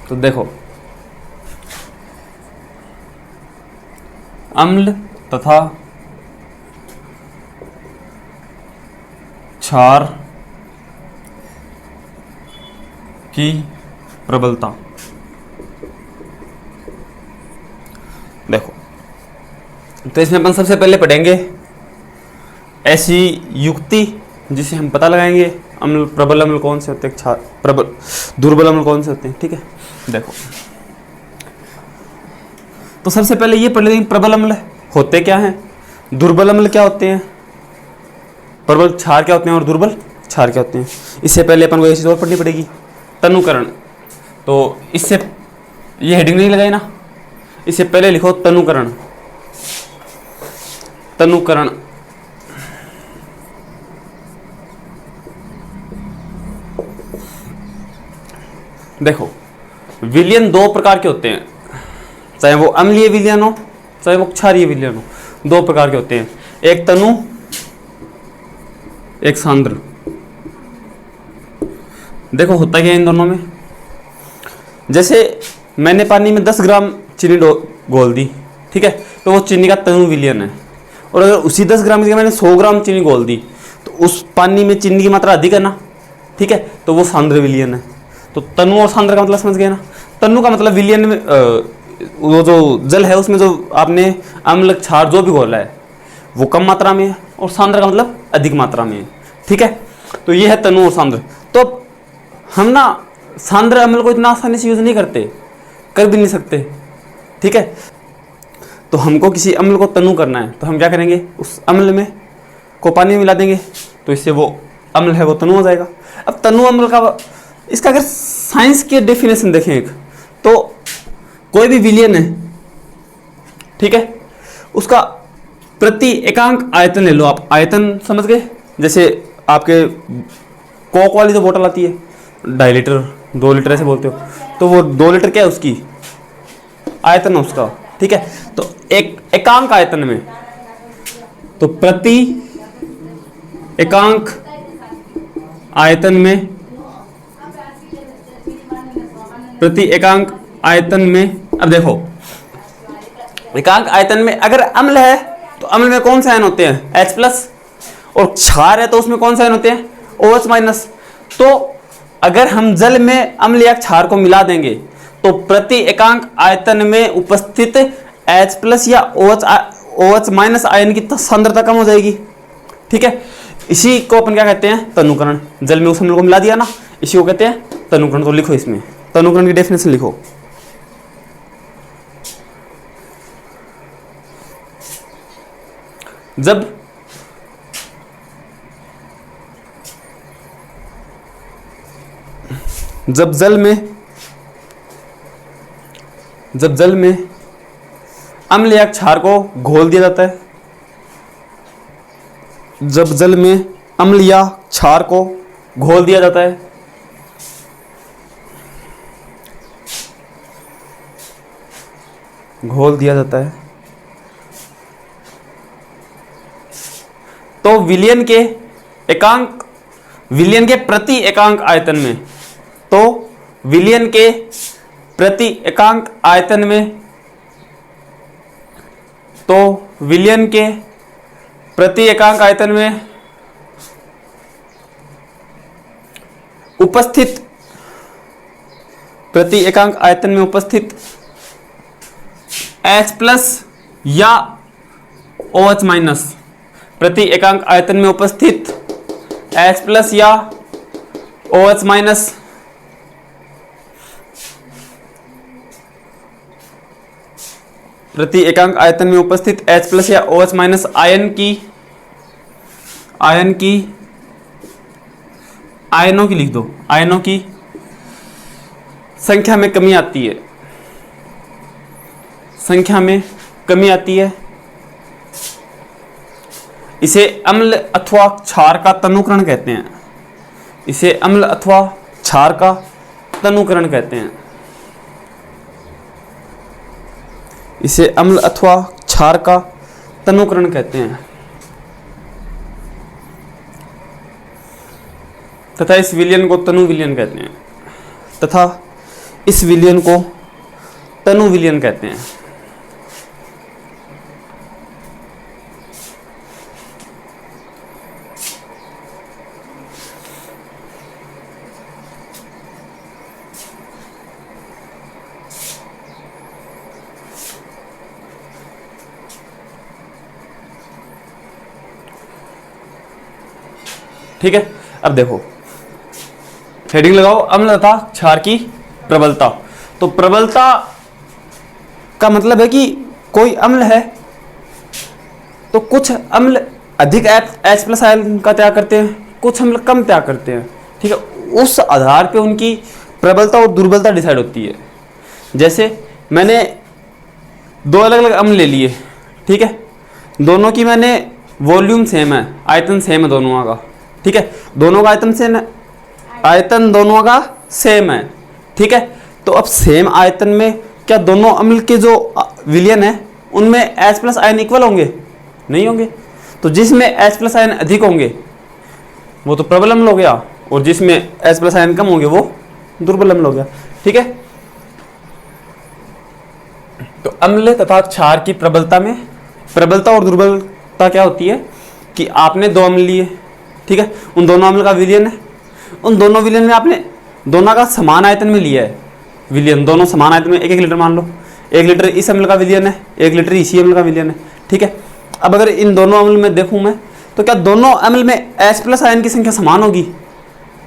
तो देखो, अम्ल तथा क्षार की प्रबलता। देखो, तो इसमें अपन सबसे पहले पढ़ेंगे ऐसी युक्ति जिसे हम पता लगाएंगे अम्ल प्रबल अम्ल कौन से होते हैं, क्षार प्रबल दुर्बल अम्ल कौन से होते हैं। ठीक है, देखो, तो सबसे पहले ये पढ़ लेंगे प्रबल अम्ल होते क्या हैं, दुर्बल अम्ल क्या होते हैं, प्रबल क्षार क्या होते हैं और दुर्बल क्षार क्या होते हैं। इससे पहले अपन को एक चीज़ और पढ़नी पड़ेगी, तनुकरण। तो इससे ये हेडिंग नहीं लगाई ना, इससे पहले लिखो तनुकरण। तनुकरण देखो, विलयन दो प्रकार के होते हैं, चाहे वो अम्लीय विलयन हो चाहे वो क्षारीय विलयन हो, दो प्रकार के होते हैं, एक तनु एक सांद्र। देखो होता क्या है इन दोनों में, जैसे मैंने पानी में 10 ग्राम चीनी घोल दी, ठीक है, तो वो चीनी का तनु विलयन है। और अगर उसी 10 ग्राम की मैंने 100 ग्राम चीनी घोल दी तो उस पानी में चीनी की मात्रा अधिक है ना, ठीक है, तो वो सांद्र विलयन है। तो तनु और सांद्र का मतलब समझ गए ना। तनु का मतलब विलयन में वो जो जल है उसमें जो आपने अम्ल क्षार जो भी घोला है वो कम मात्रा में है, और सांद्र का मतलब अधिक मात्रा में है। ठीक है, तो ये है तनु और सांद्र। तो हम ना सांद्र अम्ल को इतना आसानी से यूज नहीं करते, कर भी नहीं सकते। ठीक है, तो हमको किसी अम्ल को तनु करना है तो हम क्या करेंगे, उस अम्ल में को पानी में मिला देंगे, तो इससे वो अम्ल है वो तनु हो जाएगा। अब तनु अम्ल का इसका अगर साइंस के डेफिनेशन देखें एक, तो कोई भी विलयन है, ठीक है, उसका प्रति एकांक आयतन ले लो आप। आयतन समझ गए, जैसे आपके कोक वाली जो बोतल आती है 2.5 लीटर 2 लीटर ऐसे बोलते हो, तो वो 2 लीटर क्या है उसकी आयतन है उसका। ठीक है, तो एक एकांक आयतन में, तो प्रति एकांक आयतन में, प्रति एकांक आयतन में, अब देखो एकांक आयतन में अगर अम्ल है तो अम्ल में कौन से आयन होते हैं, H+, और क्षार है तो उसमें कौन से आयन होते हैं, OH-। तो अगर हम जल में अम्ल या क्षार को मिला देंगे तो प्रति एकांक आयतन में उपस्थित H+ या OH- आयन की सांद्रता कम हो जाएगी। ठीक है, इसी को अपन क्या कहते हैं, तनुकरण। जल में उस अम्ल को मिला दिया ना, इसी को कहते हैं तनुकरण। तो लिखो इसमें तनुकरण की डेफिनेशन लिखो। जब जल में अम्ल या क्षार को घोल दिया जाता है, जब जल में अम्ल या क्षार को घोल दिया जाता है, तो विलयन के प्रति एकांक आयतन में, तो विलयन के प्रति एकांक आयतन में, तो विलयन के प्रति एकांक आयतन में उपस्थित, प्रति एकांक आयतन में उपस्थित H+ या OH-, प्रति एकांक आयतन में उपस्थित H+ या OH-, प्रति एकांक आयतन में उपस्थित H+ या OH- आयनों की लिख दो, आयनों की संख्या में कमी आती है, संख्या में कमी आती है। इसे अम्ल अथवा क्षार का तनुकरण कहते हैं, इसे अम्ल अथवा क्षार का तनुकरण कहते हैं, इसे अम्ल अथवा क्षार का तनुकरण कहते हैं। तथा इस विलयन को तनु विलयन कहते हैं, तथा इस विलयन को तनु विलयन कहते हैं। ठीक है, अब देखो हेडिंग लगाओ, अम्ल तथा क्षार की प्रबलता। तो प्रबलता का मतलब है कि कोई अम्ल है तो कुछ अम्ल अधिक H प्लस आयन का त्याग करते हैं, कुछ अम्ल कम त्याग करते हैं। ठीक है, उस आधार पे उनकी प्रबलता और दुर्बलता डिसाइड होती है। जैसे मैंने दो अलग अलग अम्ल ले लिए, ठीक है, दोनों की मैंने वॉल्यूम सेम है, आयतन सेम है दोनों का। ठीक है, दोनों का आयतन दोनों का सेम है। ठीक है, तो अब सेम आयतन में क्या दोनों अम्ल के जो विलयन है उनमें H प्लस आयन इक्वल होंगे? नहीं होंगे। तो जिसमें H प्लस आयन अधिक होंगे वो तो प्रबल अम्ल हो गया, और जिसमें H प्लस आयन कम होंगे वो दुर्बल अम्ल हो गया। ठीक है, तो अम्ल तथा क्षार की प्रबलता में प्रबलता और दुर्बलता क्या होती है कि आपने दो अम्ल लिए, ठीक है, उन दोनों अम्ल का विलयन है, उन दोनों विलयन में आपने दोनों का समान आयतन में लिया है विलयन, दोनों समान आयतन में 1-1 लीटर मान लो, 1 लीटर इस अम्ल का विलयन है, 1 लीटर इसी अम्ल का विलयन है। ठीक है, अब अगर इन दोनों अम्ल में देखूं मैं तो क्या दोनों अम्ल में H प्लस आयन की संख्या समान होगी?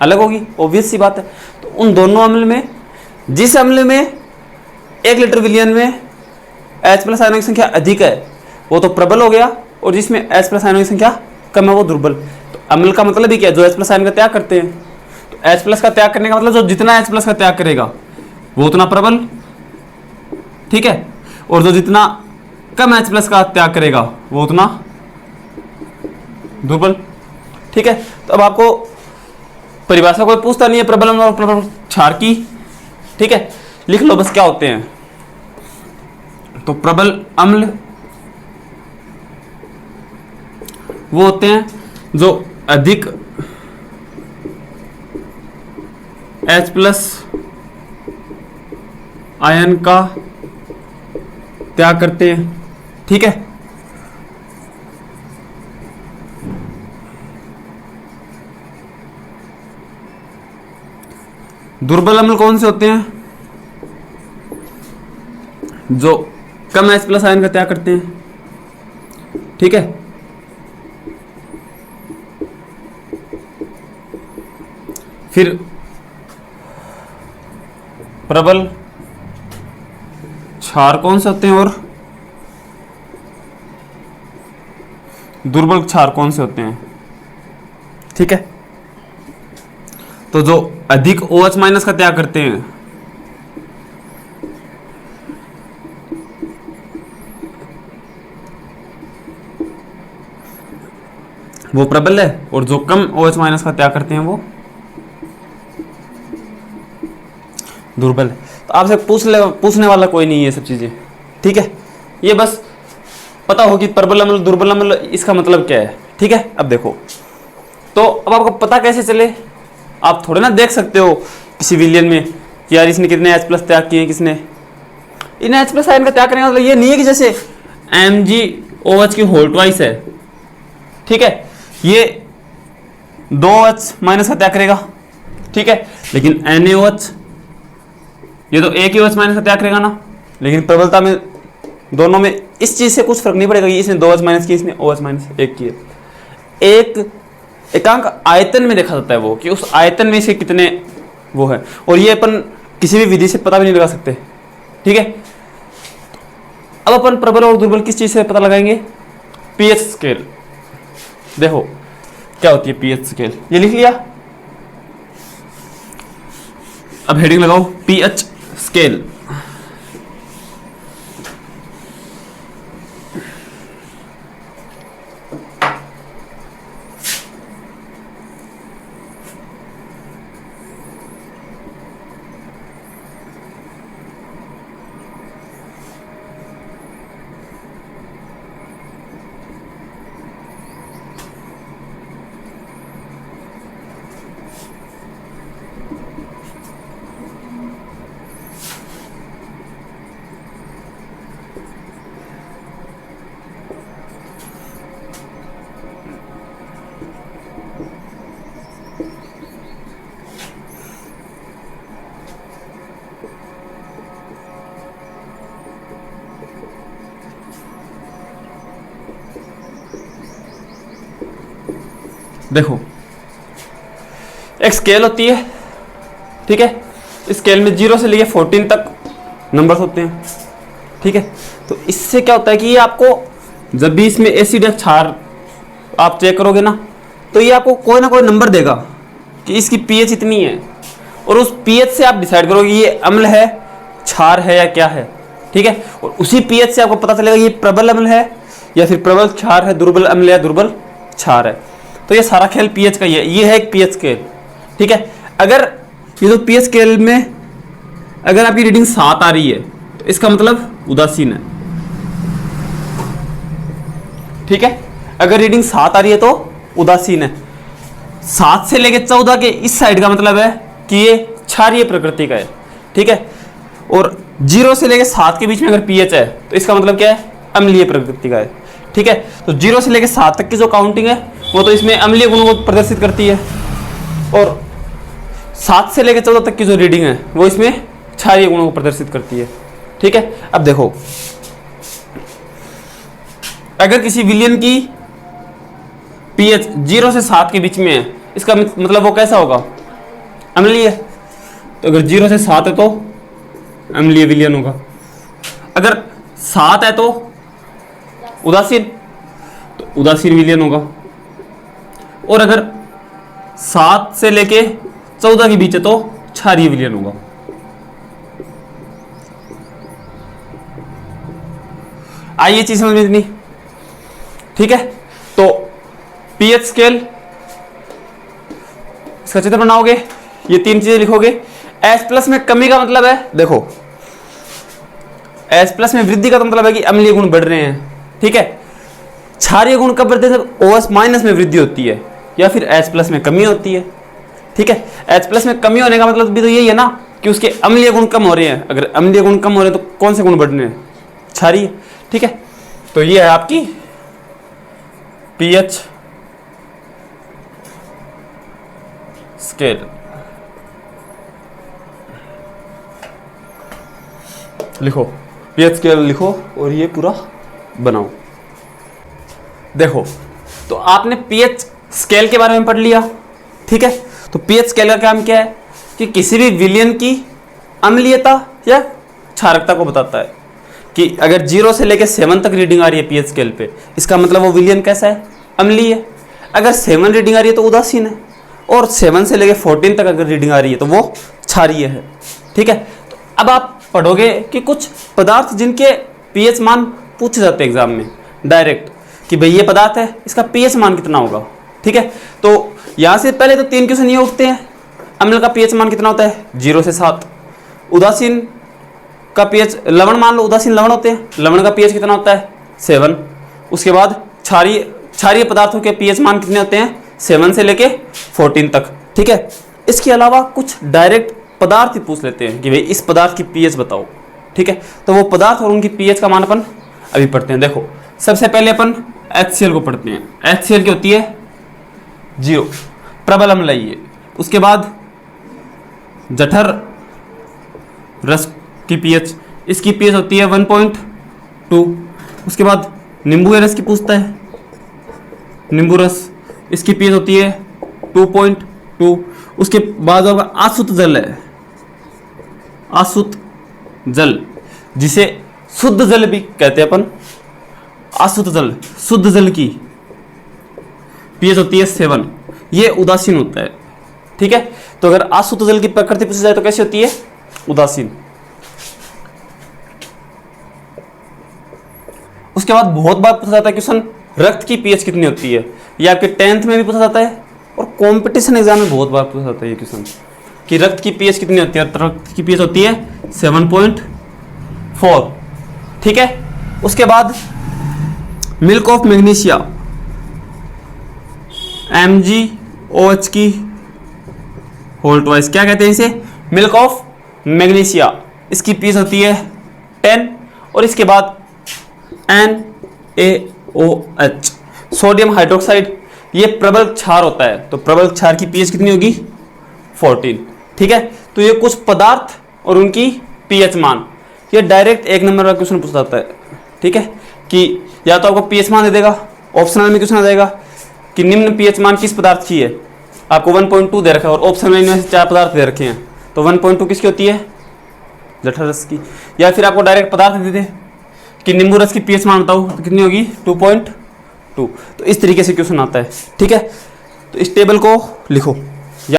अलग होगी, ऑब्वियस सी बात है। तो उन दोनों अम्ल में जिस अम्ल में 1 लीटर विलयन में H प्लस आयनों की संख्या अधिक है वो तो प्रबल हो गया, और जिसमें H प्लस आयनों की संख्या कम है वो दुर्बल। तो अम्ल का मतलब ही क्या है? जो H प्लस आयन का त्याग करते हैं। तो H प्लस का त्याग करने का मतलब जो जितना H प्लस का त्याग करेगा वो उतना प्रबल, ठीक है, और जो जितना कम H प्लस का त्याग करेगा वो उतना दुर्बल। ठीक है, तो अब आपको परिभाषा कोई पूछता नहीं है प्रबल अम्ल और प्रबल क्षार की। ठीक है, लिख लो बस क्या होते हैं। तो प्रबल अम्ल वो होते हैं जो अधिक H प्लस आयन का त्याग करते हैं। ठीक है, दुर्बल अम्ल कौन से होते हैं? जो कम H प्लस आयन का त्याग करते हैं। ठीक है, फिर प्रबल क्षार कौन से होते हैं और दुर्बल क्षार कौन से होते हैं? ठीक है, तो जो अधिक OH माइनस का त्याग करते हैं वो प्रबल है, और जो कम OH माइनस का त्याग करते हैं वो दुर्बल है। तो आपसे पूछने वाला कोई नहीं है ये सब चीजें। ठीक है, ये बस पता हो कि प्रबल अम्ल दुर्बल अम्ल इसका मतलब क्या है। ठीक है, अब देखो, तो अब आपको पता कैसे चले? आप थोड़े ना देख सकते हो किसी विलयन में कि यार इसने कितने H प्लस त्याग किए, किसने इन H प्लस आयन का त्याग करने का मतलब ये नहीं है कि जैसे MgOH की होल ट्वाइस है, ठीक है, ये 2H माइनस का त्याग करेगा। ठीक है, लेकिन NaOH ये तो एक ही OH माइनस का त्याग करेगा ना, लेकिन प्रबलता में दोनों में इस चीज से कुछ फर्क नहीं पड़ेगा कि इसने 2H माइनस की, इसने OH माइनस एक की है। एकांक आयतन में देखा जाता है वो कि उस आयतन में से कितने वो है, और ये अपन किसी भी विधि से पता भी नहीं लगा सकते। ठीक है, अब अपन प्रबल और दुर्बल किस चीज से पता लगाएंगे? PH scale. देखो क्या होती है पीएच स्केल, ये लिख लिया। अब हेडिंग लगाओ पीएच स्केल। देखो एक स्केल होती है, ठीक है, स्केल में 0 से लेके 14 तक नंबर्स होते हैं, ठीक है। तो इससे क्या होता है कि ये आपको जब भी इसमें एसिड या क्षार आप चेक करोगे ना, तो ये आपको कोई ना कोई नंबर देगा कि इसकी पीएच इतनी है, और उस पीएच से आप डिसाइड करोगे ये अम्ल है, क्षार है या क्या है, ठीक है। और उसी पीएच से आपको पता चलेगा ये प्रबल अम्ल है या फिर प्रबल क्षार है, दुर्बल अम्ल या दुर्बल क्षार है। तो ये सारा खेल पीएच का ही है, ये है एक पीएच स्केल, ठीक है। अगर ये तो पीएच स्केल में अगर आपकी रीडिंग 7 आ रही है तो इसका मतलब उदासीन है, ठीक है। अगर रीडिंग 7 आ रही है तो उदासीन है। 7 से लेकर 14 के इस साइड का मतलब है कि ये क्षारीय प्रकृति का है, ठीक है। और 0 से लेकर 7 के बीच में अगर पीएच है तो इसका मतलब क्या है, अम्लीय प्रकृति का है, ठीक है। तो 0 से लेकर 7 तक की जो काउंटिंग है वो तो इसमें अम्लीय गुणों को प्रदर्शित करती है, और 7 से लेकर 14 तक की जो रीडिंग है वो इसमें क्षारीय गुणों को प्रदर्शित करती है, ठीक है। अब देखो अगर किसी विलयन की पीएच 0 से 7 के बीच में है, इसका मतलब वो कैसा होगा, अम्लीय। तो अगर 0 से 7 है तो अम्लीय विलयन होगा, अगर 7 है तो उदासीन, तो उदासीन विलयन होगा। और अगर 7 से लेके 14 के बीच है तो क्षारीय विलयन होगा। आइए चीज समझ में इतनी, ठीक है। तो पीएच स्केल, इसका चित्र बनाओगे, ये 3 चीजें लिखोगे। H+ में कमी का मतलब है, देखो H+ में वृद्धि का तो मतलब है कि अम्लीय गुण बढ़ रहे हैं, ठीक है। क्षारीय गुण कब बढ़ते हैं, जब OH- में वृद्धि होती है या फिर H+ में कमी होती है, ठीक है। H+ में कमी होने का मतलब भी तो यही है ना कि उसके अम्लीय गुण कम हो रहे हैं। अगर अम्लीय गुण कम हो रहे हैं तो कौन से गुण बढ़ रहे हैं, क्षारीय, ठीक है। तो ये है आपकी पीएच स्केल। लिखो पीएच स्केल लिखो और ये पूरा बनाओ। देखो तो आपने पीएच स्केल के बारे में पढ़ लिया, ठीक है। तो पीएच स्केल का काम क्या है कि किसी भी विलयन की अम्लीयता या क्षारकता को बताता है। कि अगर 0 से लेकर 7 तक रीडिंग आ रही है पीएच स्केल पे, इसका मतलब वो विलयन कैसा है, अम्लीय है। अगर 7 रीडिंग आ रही है तो उदासीन है, और 7 से लेकर 14 तक अगर रीडिंग आ रही है तो वो क्षारीय है, ठीक है। तो अब आप पढ़ोगे कि कुछ पदार्थ जिनके पीएच मान पूछे जाते हैं एग्जाम में डायरेक्ट, कि भाई ये पदार्थ है, इसका पीएच मान कितना होगा, ठीक है। तो यहाँ से पहले तो 3 क्वेश्चन ये उठते हैं। अम्ल का पीएच मान कितना होता है, 0 से 7। उदासीन का पीएच, लवण मान लो, उदासीन लवण होते हैं, लवण का पीएच कितना होता है, 7। उसके बाद क्षारीय पदार्थों के पीएच मान कितने होते हैं, 7 से लेके 14 तक, ठीक है। इसके अलावा कुछ डायरेक्ट पदार्थ ही पूछ लेते हैं कि भाई इस पदार्थ की पीएच बताओ, ठीक है। तो वो पदार्थ और उनकी पीएच का मान अपन अभी पढ़ते हैं। देखो सबसे पहले अपन HCl को पढ़ते हैं। HCl की होती है 0, प्रबल अम्ल है ये। उसके बाद जठर रस की पीएच, इसकी पीएच होती है 1.2। उसके बाद नींबू रस की पूछता है, नींबू रस, इसकी पीएच होती है 2.2। उसके बाद होगा आसुत जल है, आसुत जल, जिसे शुद्ध जल भी कहते हैं अपन। आसुत जल, शुद्ध जल की पीएच होती है 7, ये उदासीन होता है, ठीक है। तो अगर आसुत जल की प्रकृति पूछी जाए तो कैसी होती है, उदासीन। उसके बाद बहुत बार पूछा जाता है क्वेश्चन, रक्त की पीएच कितनी होती है। ये आपके 10th में भी पूछा जाता है और कंपटीशन एग्जाम में बहुत बार पूछा जाता है ये क्वेश्चन कि रक्त की पीएच कितनी होती है। रक्त की पीएच होती है 7.4, ठीक है। उसके बाद मिल्क ऑफ मैग्नीशिया, MgOH की होल ट्वाइस, क्या कहते हैं इसे, मिल्क ऑफ मैग्नीशिया। इसकी पीएच होती है 10। और इसके बाद NaOH, सोडियम हाइड्रोक्साइड, ये प्रबल क्षार होता है। तो प्रबल क्षार की पीएच कितनी होगी, 14, ठीक है। तो ये कुछ पदार्थ और उनकी पीएच मान, ये डायरेक्ट 1 नंबर का क्वेश्चन पूछा जाता है, ठीक है। कि या तो आपको पीएच मान दे देगा, ऑप्शनल में क्वेश्चन आ जाएगा कि निम्न पीएच मान किस पदार्थ की है, आपको 1.2 दे रखा है और ऑप्शन में इनमें से 4 पदार्थ दे रखे हैं, तो 1.2 किसकी होती है, जठर रस की। या फिर आपको डायरेक्ट पदार्थ दे दे कि नींबू रस की पीएच मान बताओ तो कितनी होगी 2.2। तो इस तरीके से क्वेश्चन आता है, ठीक है। तो इस टेबल को लिखो।